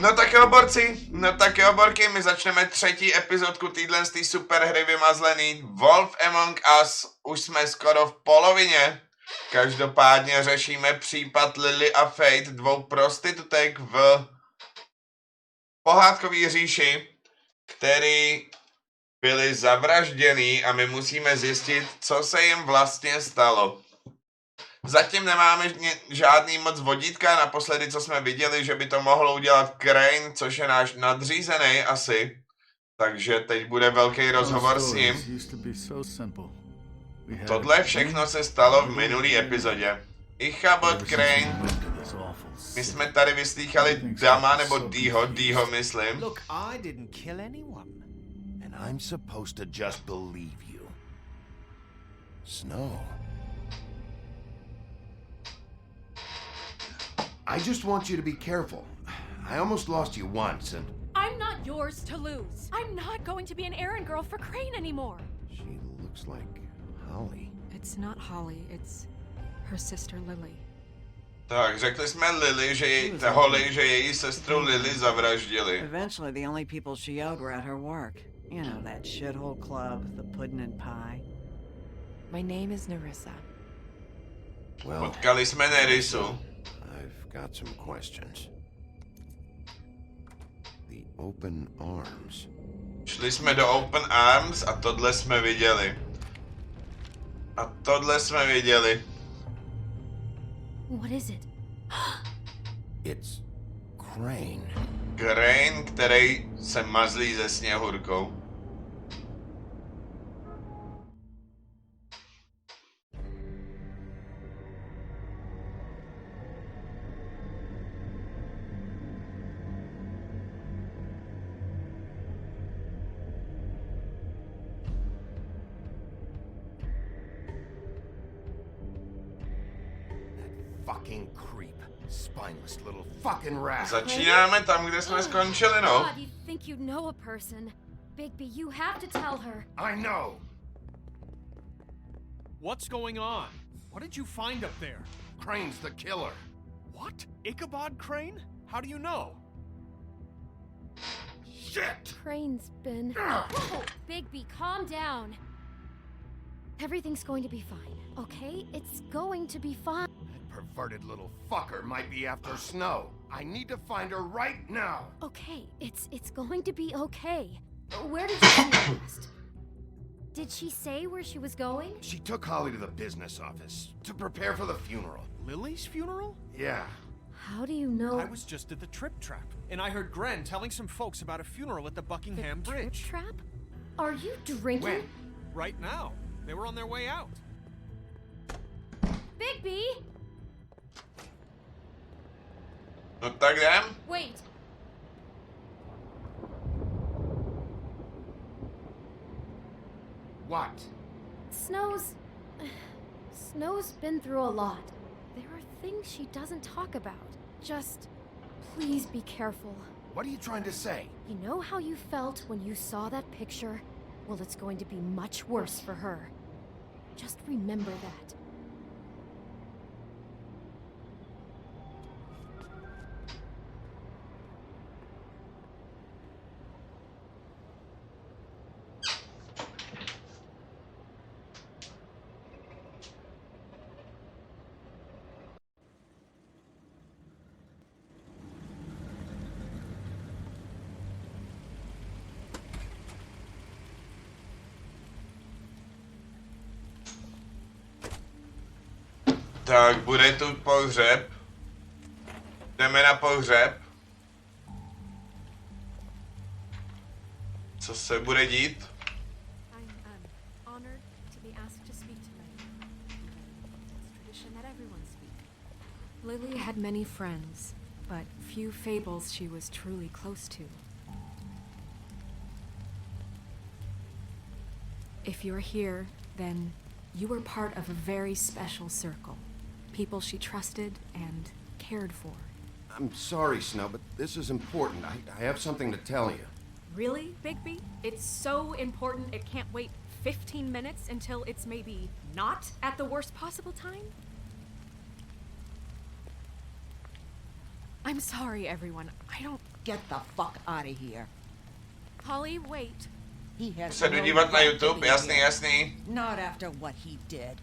No tak jo, borci, no tak jo, borky, my začneme třetí epizodku týdlen z té super hry vymazlený Wolf Among Us. Už jsme skoro v polovině. Každopádně řešíme případ Lily a Fate, dvou prostitutek v pohádkové říši, který byli zavražděný a my musíme zjistit, co se jim vlastně stalo. Zatím nemáme žádný moc vodítka, naposledy, co jsme viděli, že by to mohlo udělat Crane, což je náš nadřízený asi. Takže teď bude velký rozhovor s ním. Tohle všechno se stalo v minulý epizodě. Ichabod Crane. My jsme tady vyslýchali Dama nebo Dýho myslím. Look, I didn't kill anyone. And I'm supposed to just believe you. Snow. I just want you to be careful. I almost lost you once, and... I'm not yours to lose. I'm not going to be an errand girl for Crane anymore. She looks like Holly. It's not Holly, it's her sister Lily. Tak, řekli jsme Lily, že její sestru Lily zavraždili. Eventually, the only people she owed were at her work. You know, that shithole club, the pudding and pie. My name is Nerissa. Well, Potkali jsme Nerisu. I've got some questions. The open arms. Šli jsme do Open Arms a tohle jsme viděli. What is it? It's Crane. Crane, který se mazlí se sněhurkou. Fucking creep. Spineless little fucking rat. Začínáme tam, kde jsme skončili, no. God, you think you know a person. Bigby, you have to tell her. I know. What's going on? What did you find up there? Crane's the killer. What? Ichabod Crane? How do you know? Shit! Crane's been... Whoa, Bigby, calm down. Everything's going to be fine, okay? It's going to be fine. That perverted little fucker might be after Snow. I need to find her right now. Okay, it's going to be okay. Where did you see her last? Did she say where she was going? She took Holly to the business office to prepare for the funeral. Lily's funeral? Yeah. How do you know? I was just at the Trip Trap, and I heard Gren telling some folks about a funeral at the Buckingham the Bridge. Trip trap? Are you drinking? When? Right now. They were on their way out. Bigby! No tak jdem. Wait. What? Snow's been through a lot. There are things she doesn't talk about. Just, please be careful. What are you trying to say? You know how you felt when you saw that picture? Well, it's going to be much worse for her. Just remember that. Tak, bude tu pohřeb. Jdeme na pohřeb. Co se bude dít? I'm honored to be asked to speak tonight. It's tradition that everyone speak. Lily had many friends, but few fables she was truly close to. If you're here, then you were part of a very special circle. People she trusted and cared for. I'm sorry, Snow, but this is important. I have something to tell you. Really, Bigby? It's so important it can't wait 15 minutes until it's maybe not at the worst possible time? I'm sorry, everyone. I don't... Get the fuck out of here. Holly, wait. He has Se jdu no dívat na right to YouTube, be jasný, here. jasný. Not after what he did.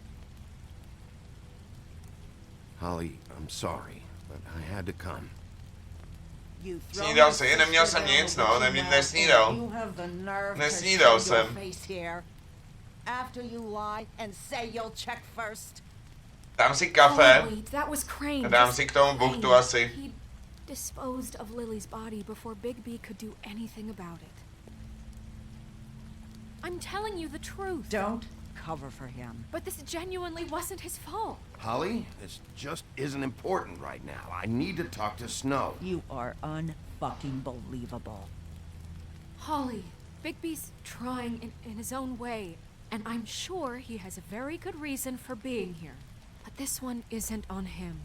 Holly, I'm sorry, but I had to come. You Snídal jsi? Neměl jsem nic, no, nesnídal. You have the nerve Nesnídal to show your jsem. face here. After you lie and say you'll check first. Dám si kafe Oh, wait, that was Crane. a dám Just si k tomu Crane. buchtu asi. He disposed of Lily's body before Bigby could do anything about it. I'm telling you the truth. Don't cover for him. But this genuinely wasn't his fault. Holly, this just isn't important right now. I need to talk to Snow. You are unfucking believable. Holly, Bigby's trying in his own way, and I'm sure he has a very good reason for being here. But this one isn't on him.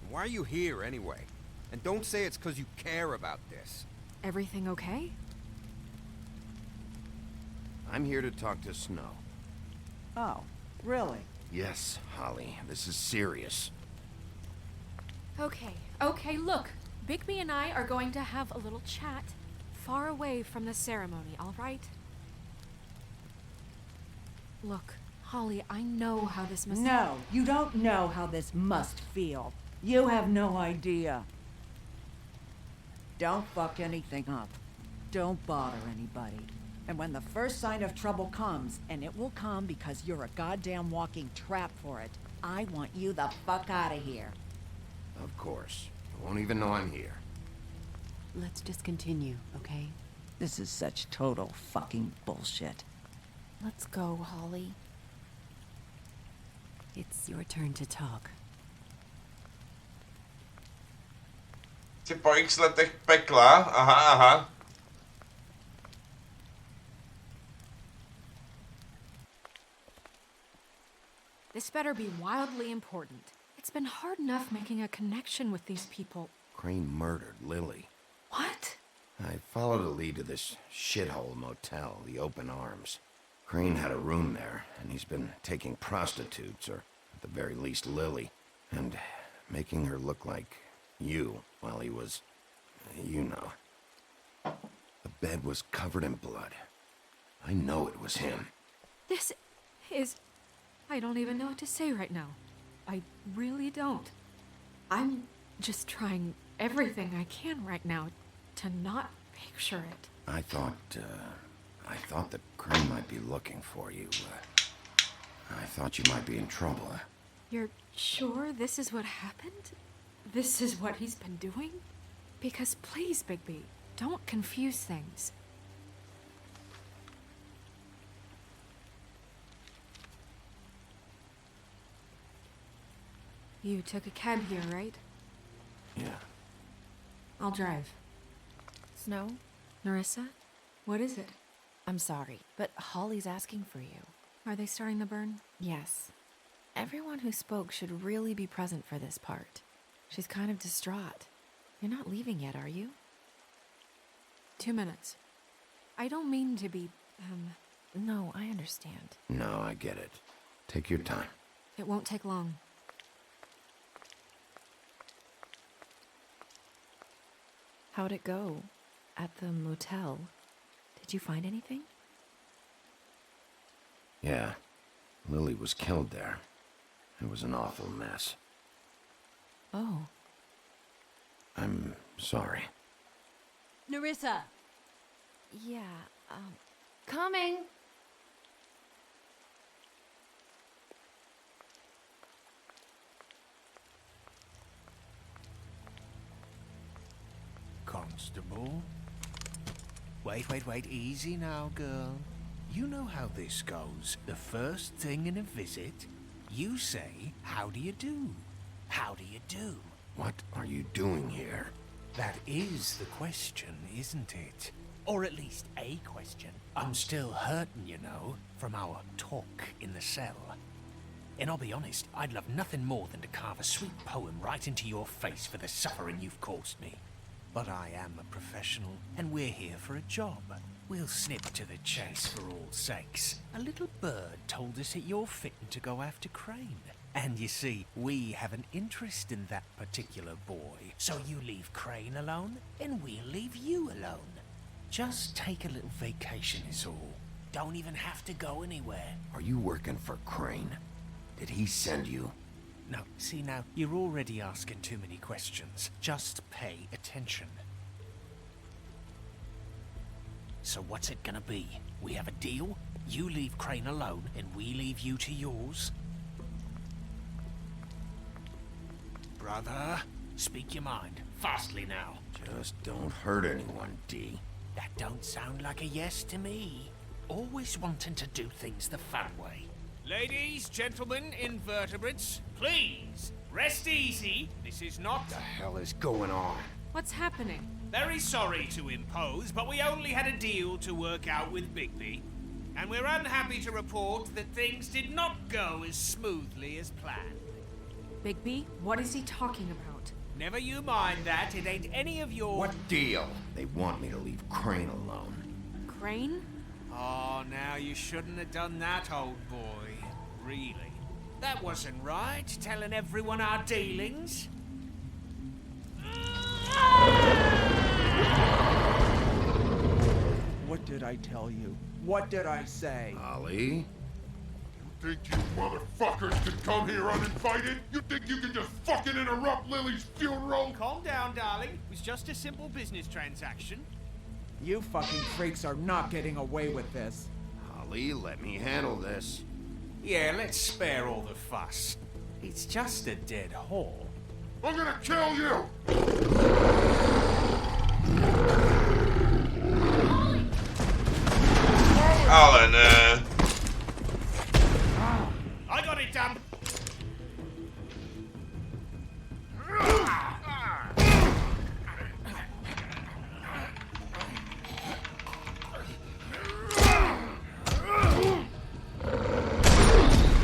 Why are you here anyway? And don't say it's because you care about this. Everything okay? I'm here to talk to Snow. Oh, really? Yes, Holly, this is serious. Okay, look. Bigby and I are going to have a little chat far away from the ceremony, all right? Look, Holly, I know how this must... No, you don't know how this must feel. You have no idea. Don't fuck anything up. Don't bother anybody. And when the first sign of trouble comes, and it will come because you're a goddamn walking trap for it, I want you the fuck out of here. Of course. You won't even know I'm here. Let's just continue, okay? This is such total fucking bullshit. Let's go, Holly. It's your turn to talk. Jsi po x letech pekla, aha. This better be wildly important. It's been hard enough making a connection with these people. Crane murdered Lily. What? I followed a lead to this shithole motel, the Open Arms. Crane had a room there, and he's been taking prostitutes, or at the very least Lily, and making her look like you while he was, you know. The bed was covered in blood. I know it was him. This is... I don't even know what to say right now. I really don't. I'm just trying everything I can right now to not picture it. I thought that Crane might be looking for you. I thought you might be in trouble. You're sure this is what happened? This is what he's been doing? Because please, Bigby, don't confuse things. You took a cab here, right? Yeah. I'll drive. Snow, Narissa? What is it? I'm sorry, but Holly's asking for you. Are they starting the burn? Yes. Everyone who spoke should really be present for this part. She's kind of distraught. You're not leaving yet, are you? 2 minutes. I don't mean to be, No, I understand. No, I get it. Take your time. It won't take long. How'd it go? At the motel? Did you find anything? Yeah. Lily was killed there. It was an awful mess. Oh. I'm sorry. Narissa! Yeah, Coming! Constable? Wait, easy now, girl. You know how this goes. The first thing in a visit, you say, how do you do? How do you do? What are you doing here? That is the question, isn't it? Or at least a question. I'm still hurting, you know, from our talk in the cell. And I'll be honest, I'd love nothing more than to carve a sweet poem right into your face for the suffering you've caused me. But I am a professional, and we're here for a job. We'll snip to the chase for all sakes. A little bird told us that you're fitting to go after Crane. And you see, we have an interest in that particular boy. So you leave Crane alone, and we'll leave you alone. Just take a little vacation is all. Don't even have to go anywhere. Are you working for Crane? Did he send you? No, see now, you're already asking too many questions. Just pay attention. So what's it gonna be? We have a deal? You leave Crane alone, and we leave you to yours? Brother, speak your mind. Fastly now. Just don't hurt anyone, D. That don't sound like a yes to me. Always wanting to do things the fun way. Ladies, gentlemen, invertebrates, please, rest easy. This is not... What the hell is going on? What's happening? Very sorry to impose, but we only had a deal to work out with Bigby. And we're unhappy to report that things did not go as smoothly as planned. Bigby, what is he talking about? Never you mind that, it ain't any of your... What deal? They want me to leave Crane alone. Crane? Oh, now you shouldn't have done that, old boy. Really? That wasn't right, telling everyone our dealings. What did I tell you? What did I say? Ollie? Think you motherfuckers can come here uninvited? You think you can just fucking interrupt Lily's funeral? Calm down, darling. It was just a simple business transaction. You fucking freaks are not getting away with this. Ollie, let me handle this. Yeah, let's spare all the fuss. It's just a dead hole. I'm gonna kill you! Ale ne. I got it done.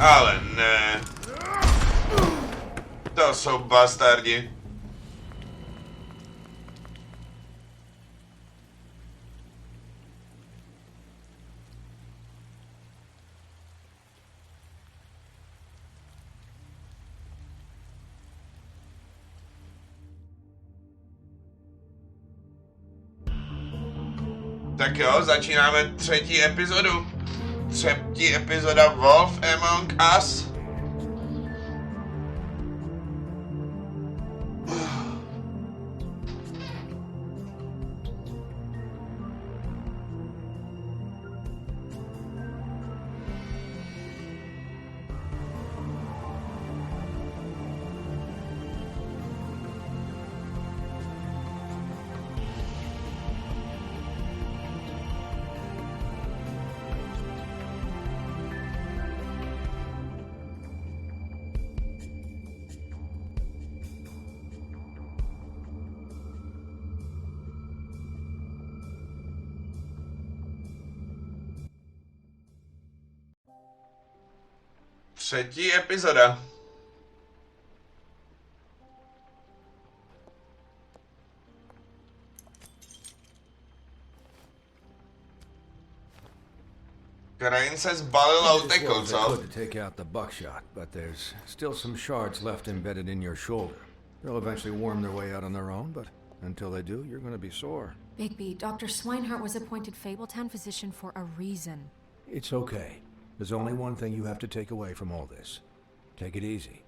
Ale ne. To jsou bastardi. Tak jo, začínáme třetí epizodu. Třetí epizoda Wolf Among Us. Třetí epizoda. Crane se zbalil a utekl, co? To take out the buckshot, but there's still some shards left embedded in your shoulder. They'll eventually worm their way out on their own, but until they do, you're going to be sore. Bigby, Dr. Swinehart was appointed Fabletown physician for a reason. It's okay. There's only one thing you have to take away from all this. Take it easy.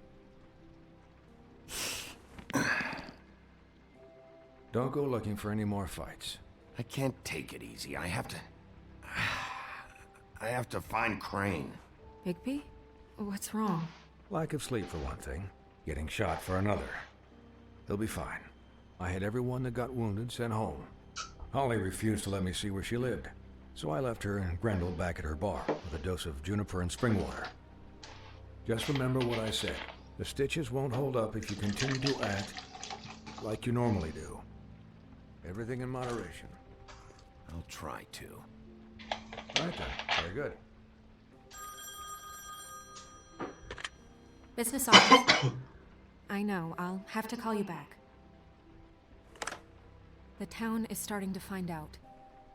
Don't go looking for any more fights. I can't take it easy. I have to find Crane. Bigby? What's wrong? Lack of sleep for one thing. Getting shot for another. He'll be fine. I had everyone that got wounded sent home. Holly refused to let me see where she lived. So I left her and Grendel back at her bar with a dose of juniper and spring water. Just remember what I said. The stitches won't hold up if you continue to act like you normally do. Everything in moderation. I'll try to. Right then. Very good. Business office. I know, I'll have to call you back. The town is starting to find out.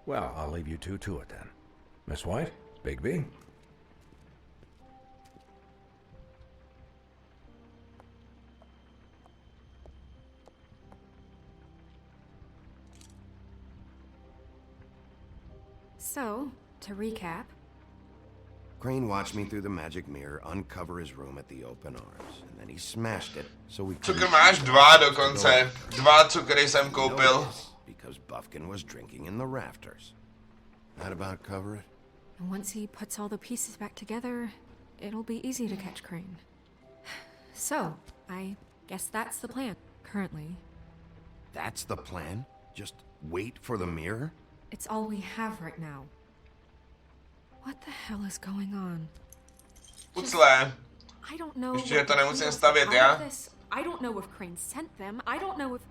Well, I'll leave you two to it then. Miss White, Bigby. So, to recap, Crane watched me through the magic mirror uncover his room at the open arms, and then he smashed it so we Cukr máš 2 dokonce. 2 cukry jsem koupil. because Buffkin was drinking in the rafters. That about cover it? and once he puts all the pieces back together, it'll be easy to catch Crane. So, I guess that's the plan, currently. That's the plan? Just wait for the mirror? It's all we have right now. What the hell is going on? Pucle. I don't know. Ještě what to the nemusím deal is stavět, with já? all of this. I don't know if Crane sent them. I don't know if...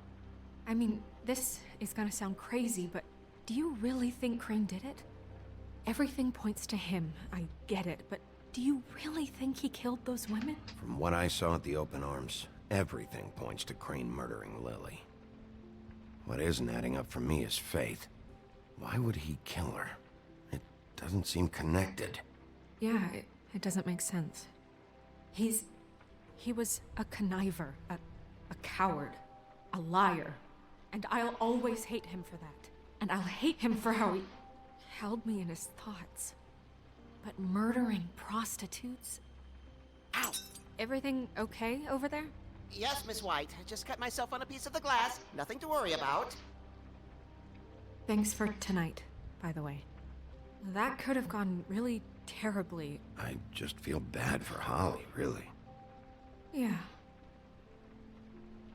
I mean, this is gonna sound crazy, but do you really think Crane did it? Everything points to him. I get it, but do you really think he killed those women? From what I saw at the open arms, everything points to Crane murdering Lily. What isn't adding up for me is Faith. Why would he kill her? It doesn't seem connected. Yeah, it doesn't make sense. He was a conniver, a coward, a liar. And I'll always hate him for that. And I'll hate him for how he held me in his thoughts. But murdering prostitutes? Ow! Everything okay over there? Yes, Miss White. I just cut myself on a piece of the glass. Nothing to worry about. Thanks for tonight, by the way. That could have gone really terribly. I just feel bad for Holly, really. Yeah.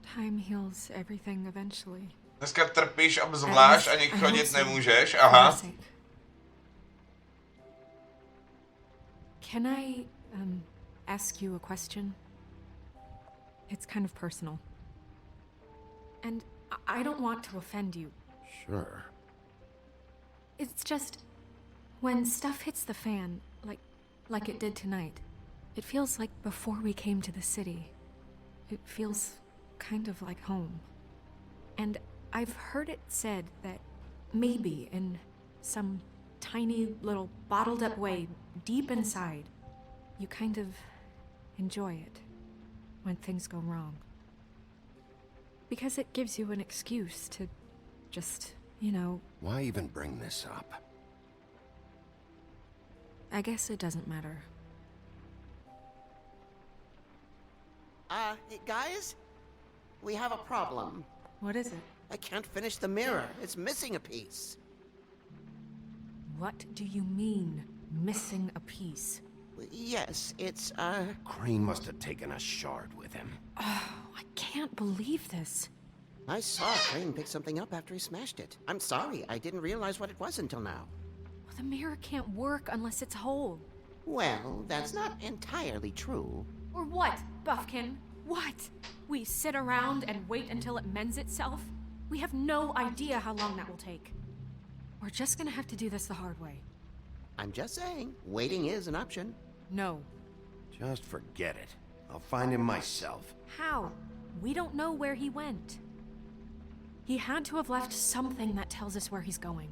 Time heals everything eventually. Dneska trpíš obzvlášť, ani chodit nemůžeš, aha. Can I, ask you a question? It's kind of personal. And I don't want to offend you. Sure. It's just, when stuff hits the fan, like it did tonight, it feels like before we came to the city. It feels kind of like home. And I've heard it said that maybe in some tiny little bottled up way deep inside, you kind of enjoy it when things go wrong. Because it gives you an excuse to just, you know... Why even bring this up? I guess it doesn't matter. Hey, guys? We have a problem. What is it? I can't finish the mirror. It's missing a piece. What do you mean, missing a piece? Yes, it's, Crane must have taken a shard with him. Oh, I can't believe this. I saw Crane pick something up after he smashed it. I'm sorry, I didn't realize what it was until now. Well, the mirror can't work unless it's whole. Well, that's not entirely true. Or what, Buffkin? What? We sit around and wait until it mends itself? We have no idea how long that will take. We're just gonna have to do this the hard way. I'm just saying, waiting is an option. No. Just forget it. I'll find him myself. How? We don't know where he went. He had to have left something that tells us where he's going.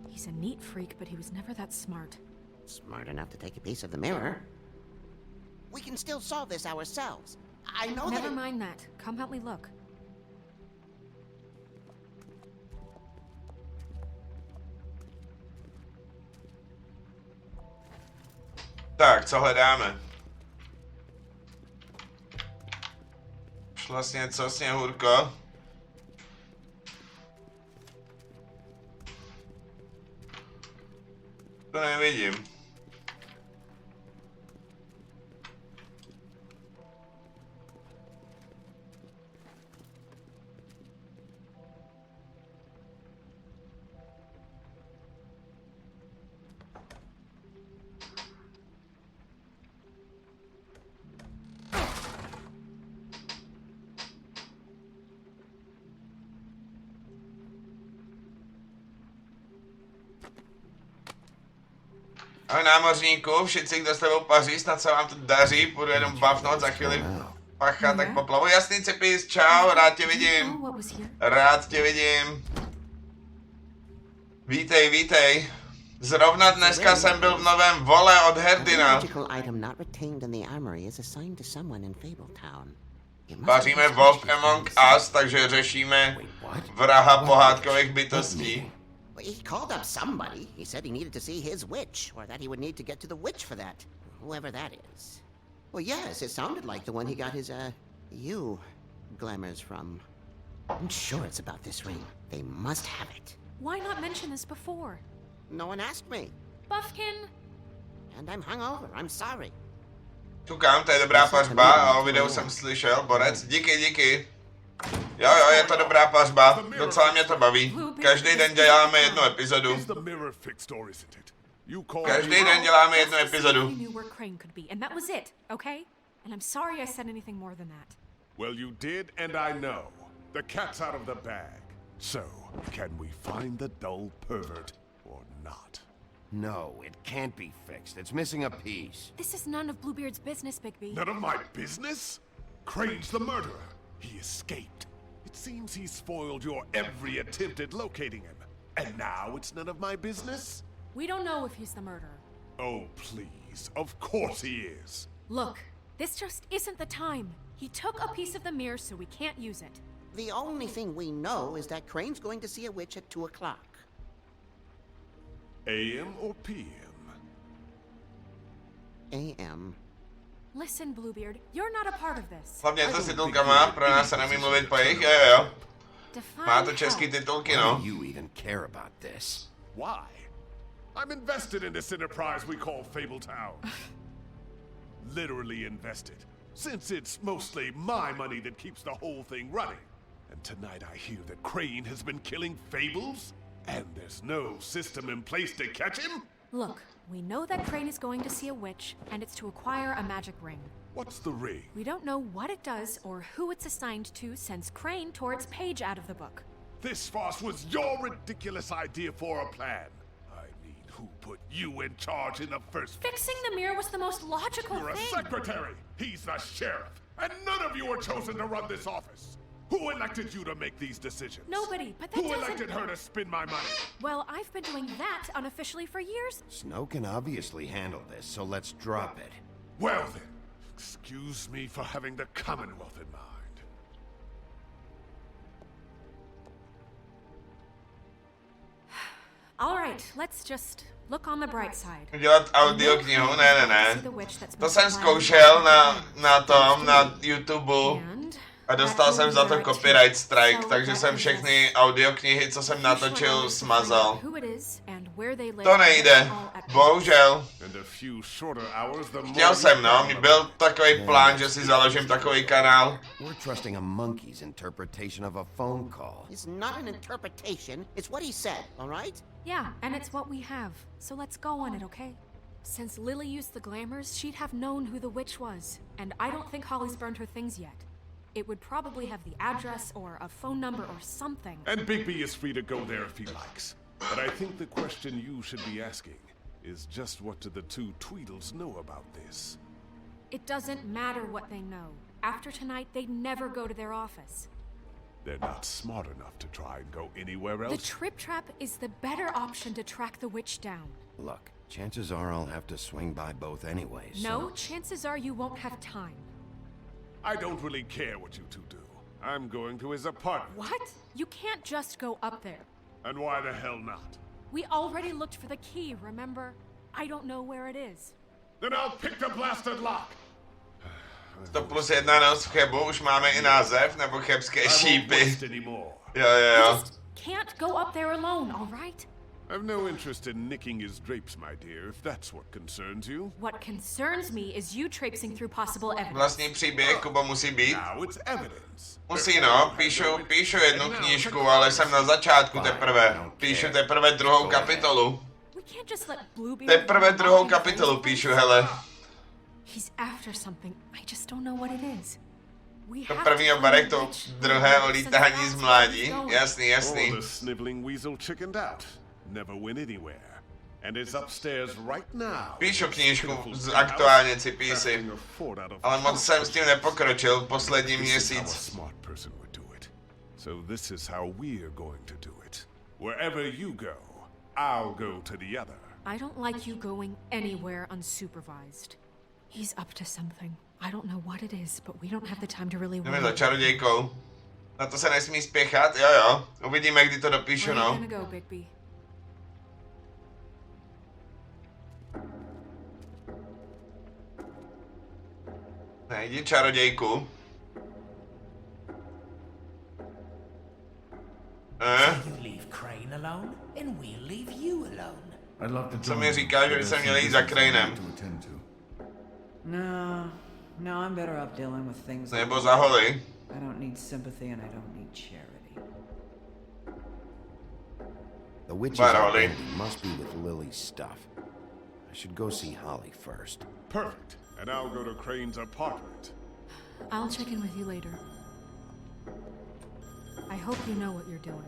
He's a neat freak, but he was never that smart. Smart enough to take a piece of the mirror. We can still solve this ourselves. I know Never that... mind that. Come help me look. Tak, co hledáme? Už vlastně co, Sněhurko? To nevidím. Ahoj námořníku, všichni, kdo s tebou paří, snad se vám to daří, půjdu jenom bavnout, za chvíli pacha, tak poplavu. Jasný, Cepis, čau, rád tě vidím. Rád tě vidím. Vítej, vítej. Zrovna dneska jsem byl v novém vole od Herdina. Paříme Wolf Among Us, takže řešíme vraha pohádkových bytostí. He called up somebody. He said he needed to see his witch, or that he would need to get to the witch for that. Whoever that is. Well, yes, it sounded like the one he got his, glamours from. I'm sure it's about this ring. They must have it. Why not mention this before? No one asked me. Buffkin! And I'm hungover. I'm sorry. Koukám, to je dobrá pařba a o videu jsem slyšel, borec, díky. Jo, je to dobrá pařba, docela mě to baví. Každý den děláme jednu epizodu. Každý den děláme jednu epizodu. Well, you did, and I know. The cat's out of the bag. So, can we find the dull pervert or not? No, it can't be fixed. It's missing a piece. This is none of Bluebeard's business, Bigby. None of my business? Crane's the murderer. He escaped. It seems he spoiled your every attempt at locating him. And now it's none of my business? We don't know if he's the murderer. Oh, please. Of course he is. Look, this just isn't the time. He took a piece of the mirror, so we can't use it. The only thing we know is that Crane's going to see a witch at 2 o'clock. AM or PM? AM. Listen, Bluebeard, you're not a part of this. Hlavně to s titulkama, pro nás se nemí mluvit po jejich, jo. Má to český titulky, no. Why do you even care about this? Why? I'm invested in this enterprise we call Fabletown. Literally invested, since it's mostly my money that keeps the whole thing running. And tonight I hear that Crane has been killing fables? And there's no system in place to catch him? Look, we know that Crane is going to see a witch, and it's to acquire a magic ring. What's the ring? We don't know what it does or who it's assigned to since Crane tore its page out of the book. This farce was your ridiculous idea for a plan. I mean, who put you in charge in the first place? Fixing the mirror was the most logical You're thing. a secretary. He's the sheriff. And none of you were chosen to run this office. Who elected you to make these decisions? Nobody, but that Who doesn't... elected her to spend my money? Well, I've been doing that unofficially for years. Snow can obviously handle this, so let's drop it. Well then, excuse me for having the Commonwealth in mind. All right, let's just look on the bright side. Udělat audioknihu? Ne. To jsem zkoušel na YouTube. A dostal jsem za to copyright strike, takže jsem všechny audioknihy, co jsem natočil, smazal. To nejde, bohužel. Chtěl jsem, no, byl takový plán, že si založím takový kanál. We're trusting a monkey's interpretation of a phone call. It's not an interpretation, it's what he said, all right? Yeah, and it's what we have, so let's go on it, okay? Since Lily used the glamours, she'd have known who the witch was, and I don't think Holly's burned her things yet. It would probably have the address or a phone number or something. And Bigby is free to go there if he likes. But I think the question you should be asking is just what do the two Tweedles know about this? It doesn't matter what they know. After tonight, they'd never go to their office. They're not smart enough to try and go anywhere else. The Trip Trap is the better option to track the witch down. Look, chances are I'll have to swing by both anyways. No, chances are you won't have time. I don't really care what you two do. I'm going to his apartment. What? You can't just go up there. And why the hell not? We already looked for the key, remember? I don't know where it is. Then I'll pick the blasted lock. 100+1 noc v Chebu, už máme i název, nebo chebské šípy. Jo. Just can't go up there alone, all right? I've no interest in nicking his drapes, my dear, if that's what concerns you. What concerns me is you traipsing through possible evidence. Vlastní příběh, Kuba, musí být. Now it's evidence. Musí, no, píšu jednu knížku, ale jsem na začátku teprve. Píšu teprve druhou kapitolu. Teprve druhou kapitolu píšu, hele. He's after something. I just don't know what it is. To první o barech, to druhé o lítání z mládí. Jasný. Oh, the sniveling weasel chickened out. Never went anywhere. And it's upstairs right now. Píšu knížku aktuálně CPC, ale moc jsem s tím nepokročil poslední měsíc. So this is how we're going to do it. Wherever you go, I'll go to the other. I don't like you going anywhere unsupervised. He's up to something. I don't know what it is, but we don't have the time to really Jdeme za čarodějkou. Na to se nesmí spěchat, jo. Uvidíme, kdy to dopíšu, no. Najdi čarodějku. You leave Crane alone, and we'll leave you alone. I'd love to Co join mi you, říká, že but by se there's měli some jít za business I Cranem. need to attend to. No, I'm better off dealing with things like Nebo za Holly. I don't need sympathy and I don't need charity. The witch's Bye, Holly. identity must be with Lily's stuff. I should go see Holly first. Perfect. And I'll go to Crane's apartment. I'll check in with you later. I hope you know what you're doing.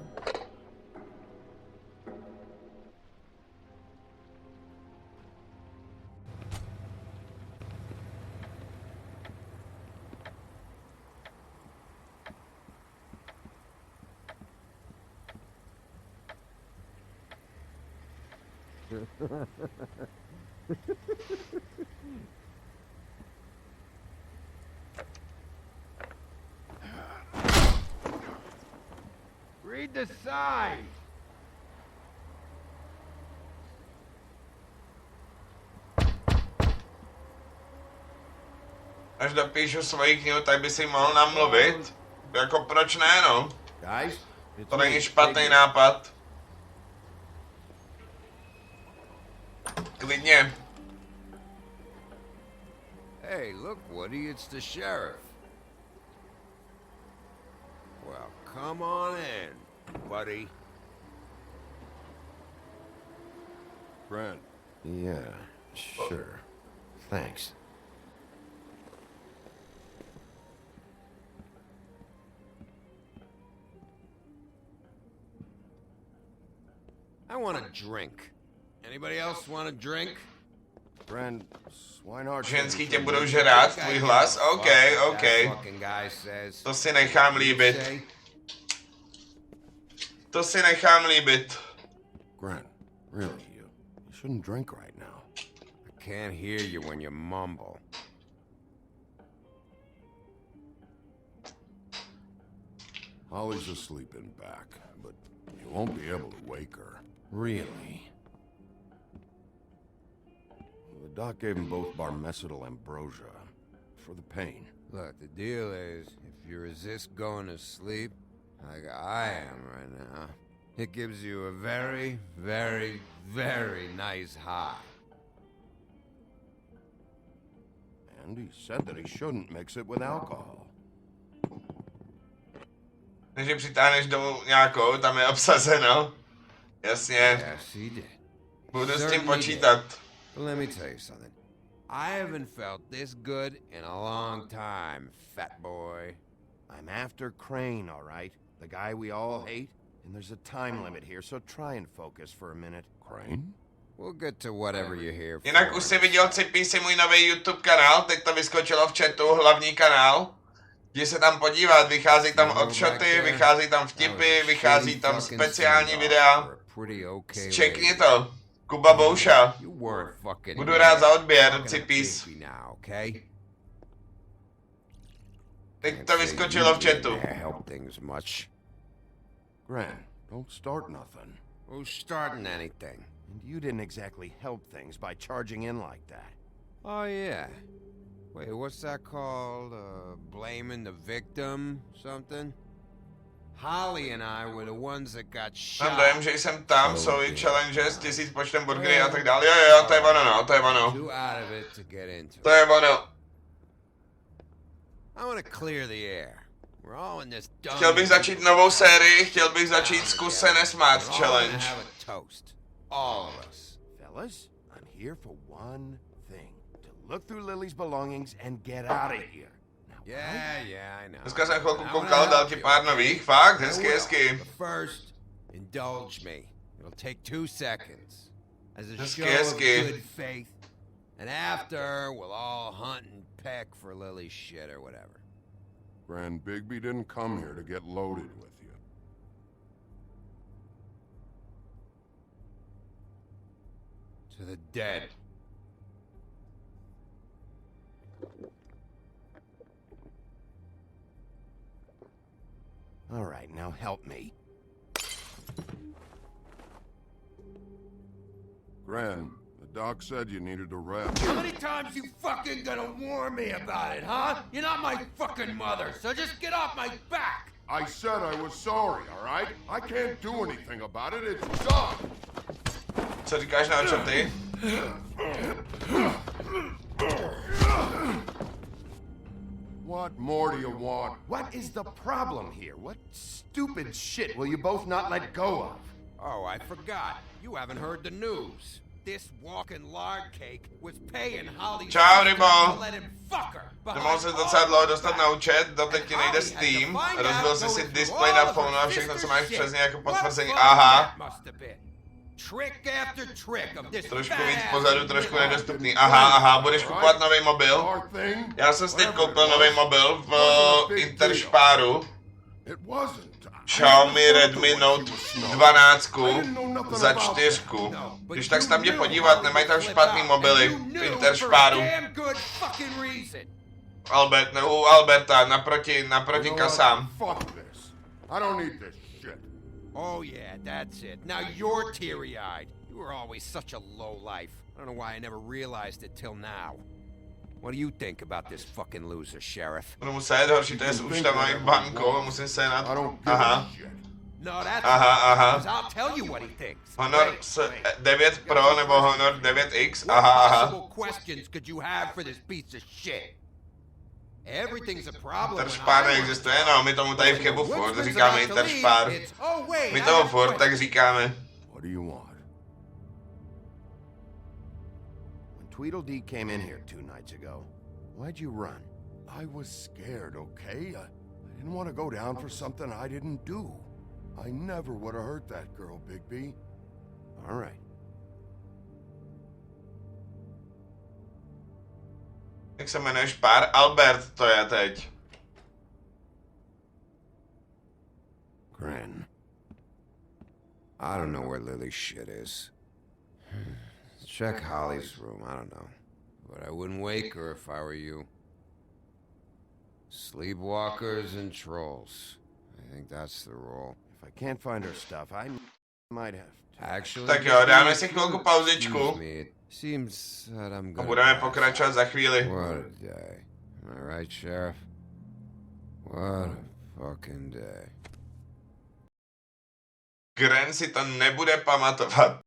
Read the sign! Až dopíšu svoji knihu, tak by si mohl namluvit. Jako proč ne, no? Guys, To není špatný nápad. Klidně. Hey, look, Woody, it's the sheriff. Well, come on in, buddy. Grant. Yeah, sure. Thanks. I want a drink. Anybody else want a drink? Friend, Swinehart. Ženský tě budou žrát, tvůj hlas? OK. To si nechám líbit. To si nechám líbit. Grant, really, you shouldn't drink right now. I can't hear you when you mumble. Holly's asleep in back, but you won't be able to wake her. Really? The doc gave them both barmecidal ambrosia for the pain. Look, the deal is, if you resist going to sleep, like I am right now, it gives you a very, very, very nice high. And he said that he shouldn't mix it with alcohol. Takže přitáhneš domů nějakou, tam je obsazeno. Jasně. Yes, he did. Budu s tím počítat. But let me tell you something. I haven't felt this good in a long time, fat boy. I'm after Crane, all right? The guy we all hate? And there's a time limit here, so try and focus for a minute. Crane? We'll get to whatever you're here for. Jinak už si viděl CPC můj nový YouTube kanál, teď to vyskočilo v chatu, hlavní kanál. Jdi se tam podívat, vychází tam odshoty, vychází tam vtipy, vychází tam speciální videa. Čekni to. Kuba Bouša. Budu rád za odběr, CPC. Teď to vyskočilo v chatu. Grant, don't start nothing. Who's starting anything? And you didn't exactly help things by charging in like that. Oh, yeah. Wait, what's that called? Blaming the victim? Something? Holly and I were the ones that got shot. Mám dojem, že jsem tam, jsou i challenges, 1000 počtem burgery a tak dále. Jo, to je ono, no, to je ono. To je ono. I want to clear the air. We're all in this dumb... Chtěl bych začít novou sérii, chtěl bych začít zkus se nesmát challenge. All of us. Fellas, I'm here for one thing. To look through Lily's belongings and get out of here. Yeah, I know. Dneska jsem chvilku koukal, dal ti pár nových, fakt, hezky. First, indulge me. It'll take 2 seconds. As a show of good faith. And after, we'll all hunt and peck for Lily's shit or whatever. Grand Bigby didn't come here to get loaded with you. To the dead. All right, now help me. Gran, the Doc said you needed a rest. How many times you fucking gonna warn me about it, huh? You're not my fucking mother, so just get off my back! I said I was sorry, all right? I can't do anything about it. It's done. Co říkáš na čo ty? What more do you want? What is the problem here? What stupid shit will you both not let go of? Oh, I forgot. You haven't heard the news. This walking lard cake was paying Holly's Čau, rybo. to let him fuck her. Nemohl se docela dlouho dostat na účet, doteď ti nejde Steam, rozbil jsi si display na phone a všechno, co máš přesně jako potvrzení, aha. Trošku víc pozadu, trošku nedostupný, aha, budeš kupovat nový mobil? Já jsem si teď koupil nový mobil v Interšpáru. Xiaomi Redmi Note 12 za 4. Když tak se tam jde podívat, nemají tam špatný mobily v Interšpáru. U Alberta, naproti kasám. Oh yeah, that's it. Now you're teary-eyed. You were always such a lowlife. I don't know why I never realized it till now. What do you think about this fucking loser, Sheriff? Budu muset, horší to je s účtama i bankou, musím se na... Aha. No, that's aha. I'll tell you what he thinks. Honor 9 Pro nebo Honor 9X, aha. What possible questions could you have for this piece of shit? Everything's a problem. Interšpár neexistuje, no, my tomu tady v Kebu furt říkáme Interšpár. My tomu furt tak říkáme. What do you want? When Tweedledee came in here 2 nights ago, why'd you run? I was scared, okay? I didn't want to go down for something I didn't do. I never would have hurt that girl, Bigby. All right. Jak se jmenuje špár? Albert to je teď. Gran. I don't know where Lily's shit is. Check Holly's room, I don't know. But I wouldn't wake her if I were you. Sleepwalkers and trolls. I think that's the rule. If I can't find her stuff, I might have to. Actually, Tak jo, dáme si chvilku pauzičku. Seems that I'm A gonna budeme pokračovat za chvíli. What a day. Am I right, Sheriff? What a fucking day. Gran si to nebude pamatovat.